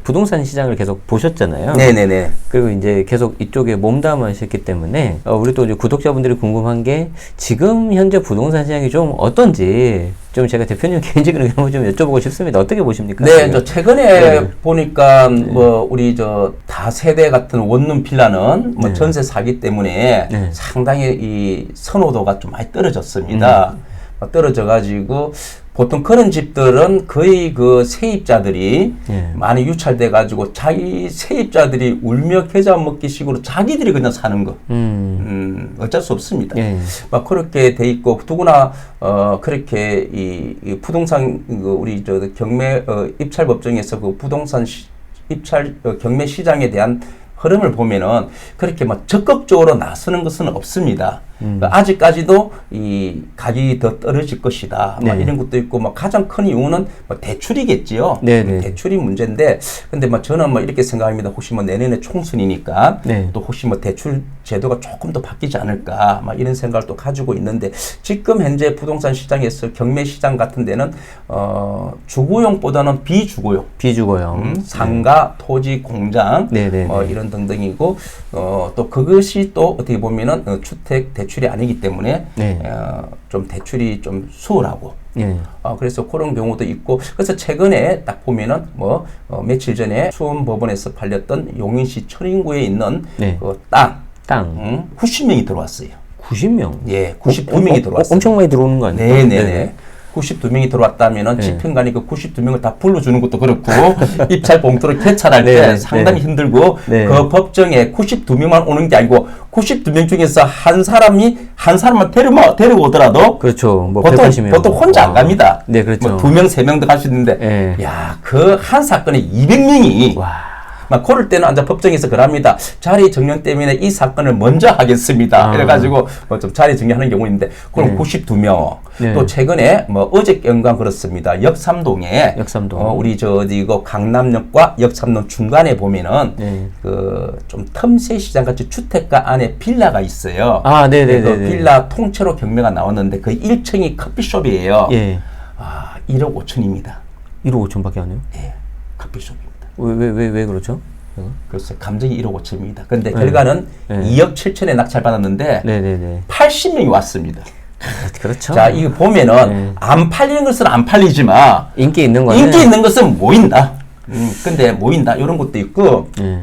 부동산 시장을 계속 보셨잖아요. 네네네. 그리고 이제 계속 이쪽에 몸담으셨기 때문에 우리 또 이제 구독자분들이 궁금한 게 지금 현재 부동산 시장이 좀 어떤지 좀 제가 대표님 개인적으로 한번 좀 여쭤보고 싶습니다. 어떻게 보십니까? 네, 저 최근에 네. 보니까 뭐 우리 저 다세대 같은 원룸 빌라는 뭐 네. 전세 사기 때문에 네. 상당히 이 선호도가 좀 많이 떨어졌습니다. 떨어져가지고 보통 그런 집들은 거의 그 세입자들이 예. 많이 유찰돼 가지고 자기 세입자들이 울며 겨자 먹기 식으로 자기들이 그냥 사는 거. 어쩔 수 없습니다. 예. 막 그렇게 돼 있고 누구나 그렇게 이 부동산 우리 저 경매 입찰 법정에서 그 부동산 입찰 경매 시장에 대한 흐름을 보면은 그렇게 막 적극적으로 나서는 것은 없습니다. 아직까지도 이 가격이 더 떨어질 것이다. 네. 막 이런 것도 있고, 막 가장 큰 이유는 뭐 대출이겠지요. 네네. 대출이 문제인데, 근데 뭐 저는 뭐 이렇게 생각합니다. 혹시 뭐 내년에 총선이니까 네. 또 혹시 뭐 대출 제도가 조금 더 바뀌지 않을까, 막 이런 생각을 또 가지고 있는데, 지금 현재 부동산 시장에서 경매 시장 같은 데는 주거용보다는 비주거용. 비주거용. 상가, 토지, 공장, 네네네. 이런 등등이고, 또 그것이 또 어떻게 보면은 주택 대출이 아니기 때문에 네. 좀 대출이 좀 수월하고. 예. 그래서 그런 경우도 있고, 그래서 최근에 딱 보면은 며칠 전에 수원법원에서 팔렸던 용인시 철인구에 있는 네. 그 땅. 90명이 들어왔어요. 90명. 예, 92명이 들어왔어요. 엄청 많이 들어오는 거 아니에요? 네네네. 92명이 들어왔다면은 네. 집행관이 그 92명을 다 불러주는 것도 그렇고 입찰 봉투를 개찰할 때 네, 상당히 네. 힘들고 네. 그 법정에 92명만 오는 게 아니고 92명 중에서 한 사람만 데려오더라도 그렇죠. 뭐 보통 180명. 보통 혼자 안 갑니다. 네, 그렇죠. 뭐 2명, 3명도 갈 수 있는데 네. 야, 그 한 사건에 200명이 와. 막 그럴 때는 앉아 법정에서 그럽니다. 자리 정년 때문에 이 사건을 먼저 하겠습니다. 이래가지고 좀 자리 정리하는 경우 있는데 그럼 네. 92명. 네. 또 최근에 뭐 어저께인가 그렇습니다. 역삼동에 역삼동. 우리 이거 강남역과 역삼동 중간에 보면은 네. 그 좀 틈새 시장 같이 주택가 안에 빌라가 있어요. 아, 네네네. 그 빌라 통째로 경매가 나왔는데 그 1층이 커피숍이에요. 예. 1억 5천입니다. 1억 5천밖에 안 해요? 예, 커피숍입니다. 왜 그렇죠? 그래서 감정이 1억 5천입니다. 근데 결과는 네. 2억 7천에 낙찰받았는데 네네네. 80명이 왔습니다. 그렇죠. 자, 이거 보면은 네. 안 팔리는 것은 안 팔리지만 인기 있는 거는 인기 있는 것은 모인다. 근데 모인다. 이런 것도 있고. 예.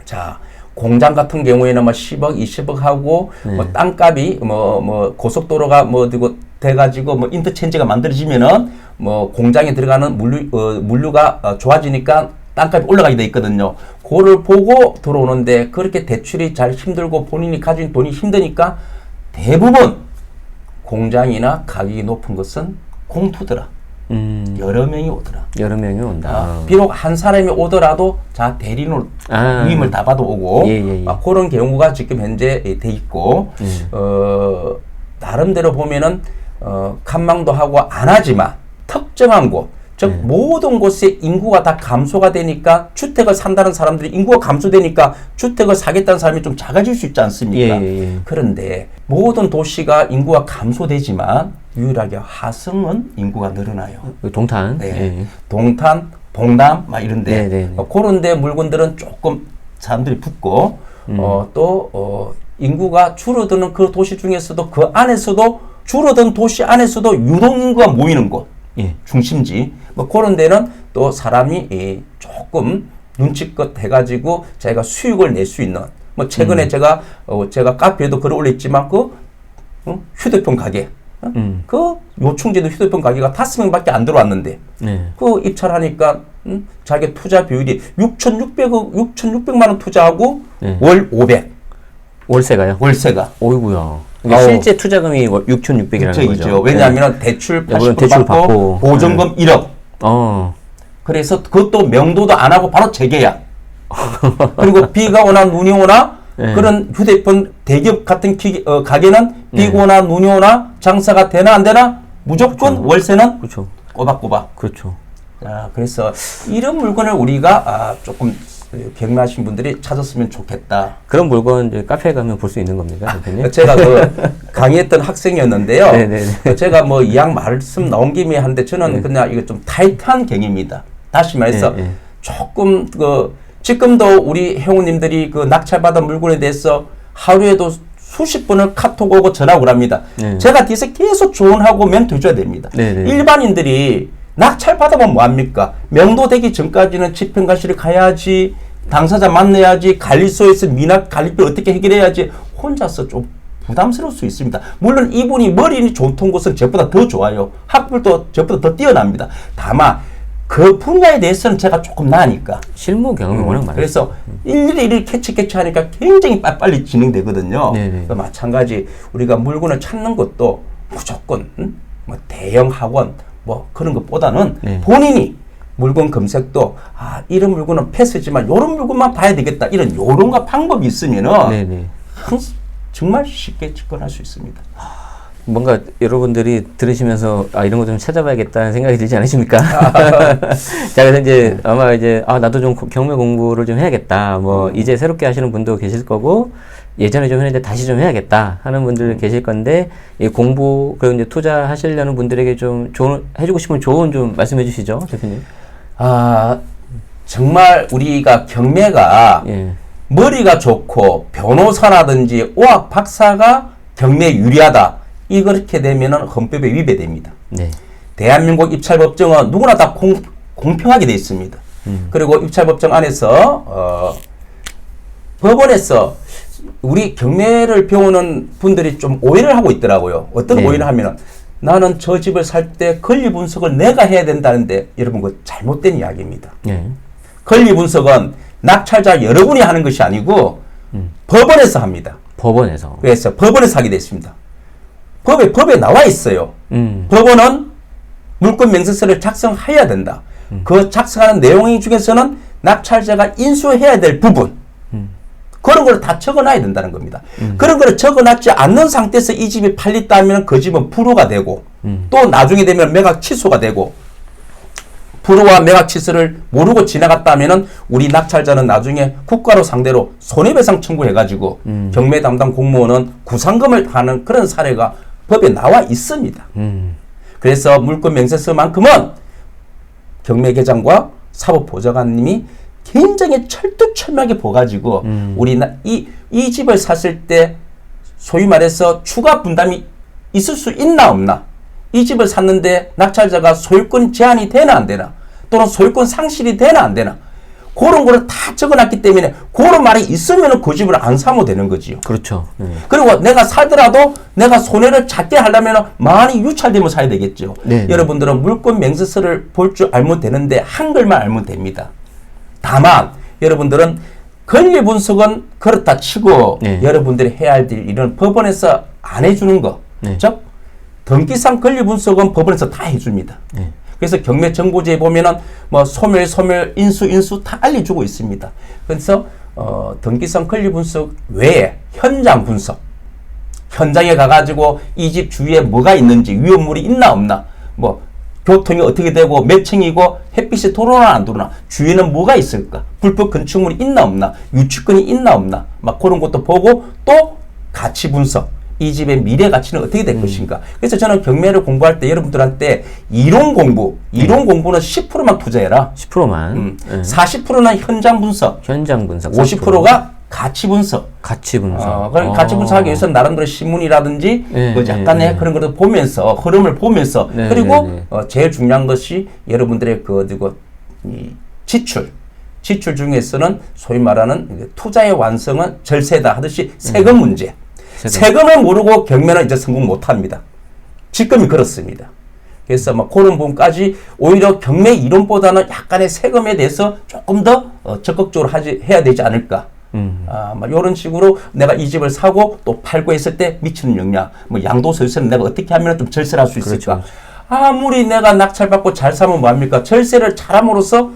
자, 공장 같은 경우에는 뭐 10억, 20억 하고 뭐 땅값이 뭐 고속도로가 뭐 돼가지고 뭐 인터체인지가 만들어지면은 뭐 공장에 들어가는 물류가 좋아지니까 땅값이 올라가게 돼 있거든요. 그거를 보고 들어오는데 그렇게 대출이 잘 힘들고 본인이 가진 돈이 힘드니까 대부분 공장이나 가격이 높은 것은 공투더라. 여러 명이 오더라. 여러 명이 온다. 비록 한 사람이 오더라도 자 대리인으로 위임을 다 받아오고 예. 그런 경우가 지금 현재 돼 있고 나름대로 보면은 간망도 하고 안 하지만 특정한 곳, 즉 모든 곳에 인구가 다 감소가 되니까 주택을 산다는 사람들이 인구가 감소되니까 주택을 사겠다는 사람이 좀 작아질 수 있지 않습니까? 예. 그런데 모든 도시가 인구가 감소되지만 유일하게 화성은 인구가 늘어나요. 동탄. 네. 예. 동탄, 봉담 막 이런데 네. 그런데 물건들은 조금 사람들이 붙고 또 인구가 줄어드는 그 도시 중에서도 그 안에서도 줄어든 도시 안에서도 유동 인구가 모이는 곳, 예. 중심지 뭐 그런 데는 또 사람이 조금 눈치껏 해가지고 자기가 수익을 낼 수 있는 뭐 최근에 제가 카페에도 글을 올렸지만 그 휴대폰 가게. 그 요충지도 휴대폰 가게가 5명밖에 안 들어왔는데 그 입찰하니까 자기 투자 비율이 6,600만 원 투자하고 월 500. 월세가요? 월세가. 어이구야. 실제 투자금이 6,600이라는 거죠. 왜냐하면 대출 80% 대출 받고 보증금 1억. 그래서 그것도 명도도 안 하고 바로 재계약. 그리고 비가 오나 눈이 오나 그런 휴대폰 대기업 같은 가게는 비가 오나 눈이 오나 장사가 되나 안 되나 무조건 월세는 꼬박꼬박. 그렇죠. 그래서 이런 물건을 우리가 조금 경매하신 분들이 찾았으면 좋겠다. 그런 물건 이제 카페에 가면 볼 수 있는 겁니까, 대표님? 제가 강의했던 학생이었는데요. 네네. 제가 이왕 말씀 나온 김에 한데 저는 그냥 이거 좀 타이트한 경위입니다. 다시 말해서 조금 지금도 우리 회원님들이 그 낙찰받은 물건에 대해서 하루에도 수십 번을 카톡 오고 전화를 합니다. 제가 뒤에서 계속 조언하고 멘토 해줘야 됩니다. 일반인들이 낙찰 받아보면 뭐합니까? 명도되기 전까지는 집행관실에 가야지, 당사자 만나야지, 관리소에서 미납 관리비 어떻게 해결해야지 혼자서 좀 부담스러울 수 있습니다. 물론 이분이 머리는 좋던 곳은 저보다 더 좋아요. 학벌도 저보다 더 뛰어납니다. 다만 그 분야에 대해서는 제가 조금 나으니까. 실무 경험이 워낙 많아요. 그래서 일일이 캐치하니까 굉장히 빨리 진행되거든요. 그러니까 마찬가지 우리가 물건을 찾는 것도 무조건 뭐 대형 학원 뭐 그런 것보다는 본인이 물건 검색도 이런 물건은 패스지만 이런 물건만 봐야 되겠다. 이런 요령과 방법이 있으면은 정말 쉽게 접근할 수 있습니다. 뭔가 여러분들이 들으시면서 이런 거 좀 찾아봐야겠다는 생각이 들지 않으십니까? 자, 그래서 이제 아마 이제 나도 좀 경매 공부를 좀 해야겠다. 뭐 이제 새롭게 하시는 분도 계실 거고 예전에 좀 했는데 다시 좀 해야겠다 하는 분들 계실 건데 이 공부 그리고 이제 투자하시려는 분들에게 좀 해주고 싶은 조언 좀 말씀해 주시죠, 대표님. 정말 우리가 경매가 머리가 좋고 변호사라든지 의학 박사가 경매에 유리하다. 이렇게 되면은 헌법에 위배됩니다. 대한민국 입찰법정은 누구나 다 공평하게 되어 있습니다. 그리고 입찰법정 안에서 법원에서 우리 경매를 배우는 분들이 좀 오해를 하고 있더라고요. 어떤 오해를 하면은 나는 저 집을 살 때 권리 분석을 내가 해야 된다는데 여러분 그거 잘못된 이야기입니다. 권리 분석은 낙찰자 여러분이 하는 것이 아니고 법원에서 합니다. 법원에서. 그래서 법원에서 하게 됐습니다. 법에 나와 있어요. 법원은 물권 명세서를 작성해야 된다. 그 작성하는 내용 중에서는 낙찰자가 인수해야 될 부분 그런 걸 다 적어놔야 된다는 겁니다. 그런 걸 적어놨지 않는 상태에서 이 집이 팔렸다면 그 집은 불허가 되고 또 나중에 되면 매각 취소가 되고 불허와 매각 취소를 모르고 지나갔다면 우리 낙찰자는 나중에 국가로 상대로 손해배상 청구해가지고 경매 담당 공무원은 구상금을 하는 그런 사례가 법에 나와 있습니다. 그래서 물권 명세서만큼은 경매계장과 사법보좌관님이 굉장히 철두철미하게 보가지고 우리 이 집을 샀을 때 소위 말해서 추가 분담이 있을 수 있나 없나, 이 집을 샀는데 낙찰자가 소유권 제한이 되나 안 되나, 또는 소유권 상실이 되나 안 되나, 그런 거를 다 적어놨기 때문에 그런 말이 있으면 그 집을 안 사면 되는 거지요. 그렇죠. 그리고 내가 살더라도 내가 손해를 작게 하려면 많이 유찰되면 사야 되겠죠. 여러분들은 물권 명세서를 볼 줄 알면 되는데 한글만 알면 됩니다. 다만 여러분들은 권리 분석은 그렇다 치고 여러분들이 해야 할 일은 법원에서 안 해주는 거, 즉 등기상 권리 분석은 법원에서 다 해줍니다. 그래서 경매 정보지에 보면은 뭐 소멸, 인수 다 알려주고 있습니다. 그래서 등기상 권리 분석 외에 현장 분석, 현장에 가가지고 이 집 주위에 뭐가 있는지, 위험물이 있나 없나, 뭐 교통이 어떻게 되고 몇 층이고 햇빛이 들어오나 안 들어오나, 주위에는 뭐가 있을까, 불법 건축물이 있나 없나, 유치권이 있나 없나, 막 그런 것도 보고 또 가치 분석, 이 집의 미래 가치는 어떻게 될 것인가. 그래서 저는 경매를 공부할 때 여러분들한테 이론 공부는 10%만 투자해라. 10%만. 40%는 현장 분석. 50%가 가치 분석. 가치 분석하기 위해서는 나름대로 신문이라든지 약간의 그런 것을 보면서, 흐름을 보면서, 그리고 제일 중요한 것이 여러분들의 이 지출 중에서는 소위 말하는 투자의 완성은 절세다 하듯이 세금 문제. 세금을 모르고 경매는 이제 성공 못 합니다. 지금이 그렇습니다. 그래서 그런 부분까지 오히려 경매 이론보다는 약간의 세금에 대해서 조금 더 적극적으로 해야 되지 않을까. 이런 식으로 내가 이 집을 사고 또 팔고 했을 때 미치는 영향, 양도소득세는 내가 어떻게 하면 좀 절세를 할 수 있을까. 그렇죠. 아무리 내가 낙찰받고 잘 사면 뭐합니까? 절세를 잘함으로써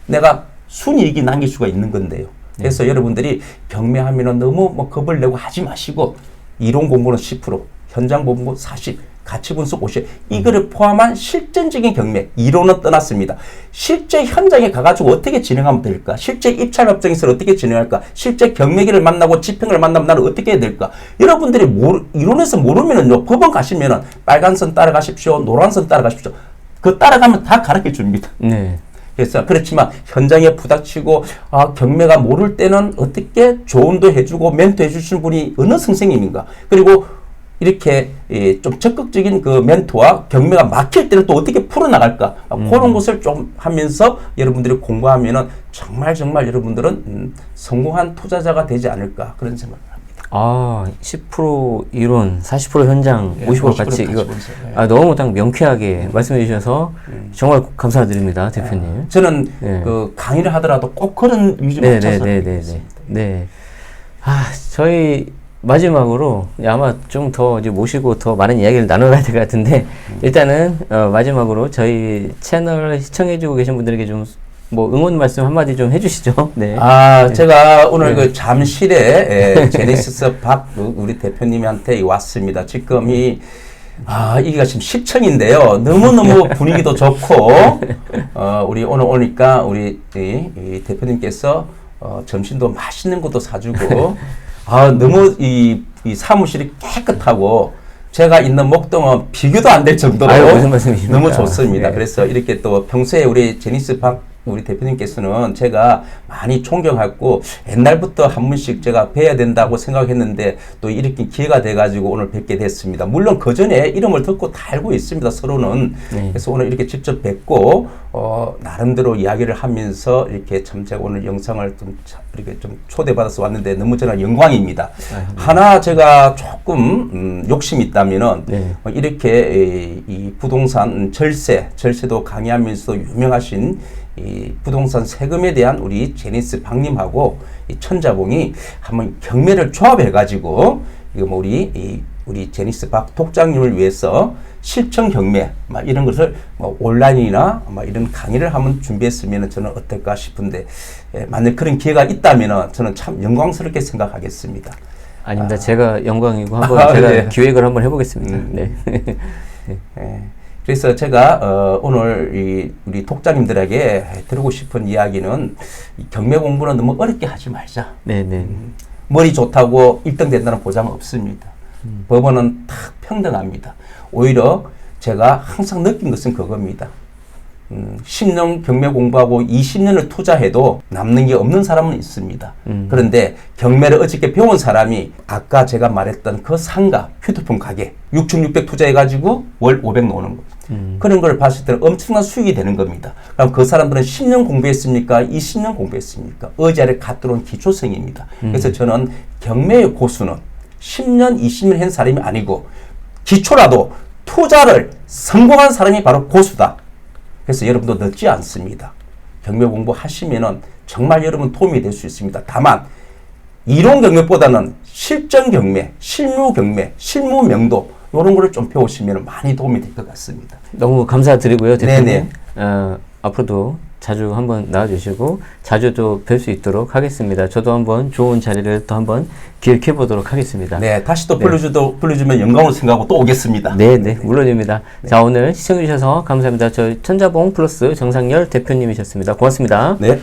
내가 순이익이 남길 수가 있는 건데요. 그래서 여러분들이 경매하면 너무 겁을 내고 하지 마시고, 이론 공부는 10%, 현장 공부 40%, 가치 분석 50%, 이거를 포함한 실전적인 경매, 이론은 떠났습니다. 실제 현장에 가가지고 어떻게 진행하면 될까? 실제 입찰업장에서 어떻게 진행할까? 실제 경매기를 만나고 집행을 만나면 나는 어떻게 해야 될까? 여러분들이 이론에서 모르면은요, 법원 가시면은 빨간 선 따라가십시오, 노란 선 따라가십시오. 그 따라가면 다 가르쳐 줍니다. 그래서 그렇지만 현장에 부닥치고 경매가 모를 때는 어떻게 조언도 해주고 멘토해 주시는 분이 어느 선생님인가. 그리고 이렇게 좀 적극적인 그 멘토와 경매가 막힐 때는 또 어떻게 풀어나갈까. 그런 것을 좀 하면서 여러분들이 공부하면은 정말 여러분들은 성공한 투자자가 되지 않을까 그런 생각을 합니다. 10% 이론, 40% 현장, 예, 50% 같이 이거 예. 너무 딱 명쾌하게 말씀해 주셔서 정말 감사드립니다, 대표님. 저는 예. 그 강의를 하더라도 꼭 그런 위주로 맞춰서 네. 저희 마지막으로 아마 좀 더 이제 모시고 더 많은 이야기를 나눠봐야 될 것 같은데 일단은 마지막으로 저희 채널 시청해주고 계신 분들에게 좀 뭐 응원 말씀 한마디 좀 해주시죠. 네. 제가 오늘 그 잠실에 제네시스 박 우리 대표님한테 왔습니다. 지금 이게 지금 10층인데요. 너무너무 분위기도 좋고, 우리 오늘 오니까 우리 이 대표님께서 점심도 맛있는 것도 사주고, 너무 이 사무실이 깨끗하고, 제가 있는 목동은 비교도 안 될 정도로 무슨 말씀이십니까? 너무 좋습니다. 네. 그래서 이렇게 또 평소에 우리 제니스 박 우리 대표님께서는 제가 많이 존경하고 옛날부터 한 번씩 제가 뵈야 된다고 생각했는데 또 이렇게 기회가 돼가지고 오늘 뵙게 됐습니다. 물론 그 전에 이름을 듣고 다 알고 있습니다. 서로는. 네. 그래서 오늘 이렇게 직접 뵙고 나름대로 이야기를 하면서 이렇게 참 제가 오늘 영상을 좀 이렇게 좀 초대받아서 왔는데 너무 저는 영광입니다. 하나 제가 조금 욕심이 있다면은 네. 이렇게 이 부동산 절세도 강의하면서 유명하신 이 부동산 세금에 대한 우리 제니스 박님하고 이 천자봉이 한번 경매를 조합해가지고 이거 뭐 우리 제니스 박 독장님을 위해서 실천 경매 막 이런 것을 뭐 온라인이나 막 이런 강의를 한번 준비했으면 저는 어떨까 싶은데 만약 그런 기회가 있다면 저는 참 영광스럽게 생각하겠습니다. 아닙니다. 제가 영광이고 한번 제가 네. 기획을 한번 해보겠습니다. 네. 그래서 제가 오늘 우리 독자님들에게 드리고 싶은 이야기는 이 경매 공부는 너무 어렵게 하지 말자. 네네. 머리 좋다고 1등 된다는 보장은 없습니다. 법원은 다 평등합니다. 오히려 제가 항상 느낀 것은 그겁니다. 10년 경매 공부하고 20년을 투자해도 남는 게 없는 사람은 있습니다. 그런데 경매를 어저께 배운 사람이 아까 제가 말했던 그 상가, 휴대폰 가게 6,600 투자해가지고 월 500 나오는 겁니다. 그런 걸 봤을 때는 엄청난 수익이 되는 겁니다. 그럼 그 사람들은 10년 공부했습니까? 20년 공부했습니까? 의자를 갖들어온 기초생입니다. 그래서 저는 경매의 고수는 10년, 20년 한 사람이 아니고 기초라도 투자를 성공한 사람이 바로 고수다. 그래서 여러분도 늦지 않습니다. 경매 공부하시면은 정말 여러분 도움이 될 수 있습니다. 다만 이론 경매보다는 실전 경매, 실무 경매, 실무 명도 이런 거를 좀 배우시면 많이 도움이 될 것 같습니다. 너무 감사드리고요, 대표님. 네네. 앞으로도 자주 한번 나와주시고 자주 또 뵐 수 있도록 하겠습니다. 저도 한번 좋은 자리를 또 한번 기획해 보도록 하겠습니다. 네, 다시 또 불러주면 영광으로 생각하고 또 오겠습니다. 네, 물론입니다. 자, 오늘 시청해 주셔서 감사합니다. 저 천자봉 플러스 정상열 대표님이셨습니다. 고맙습니다. 네.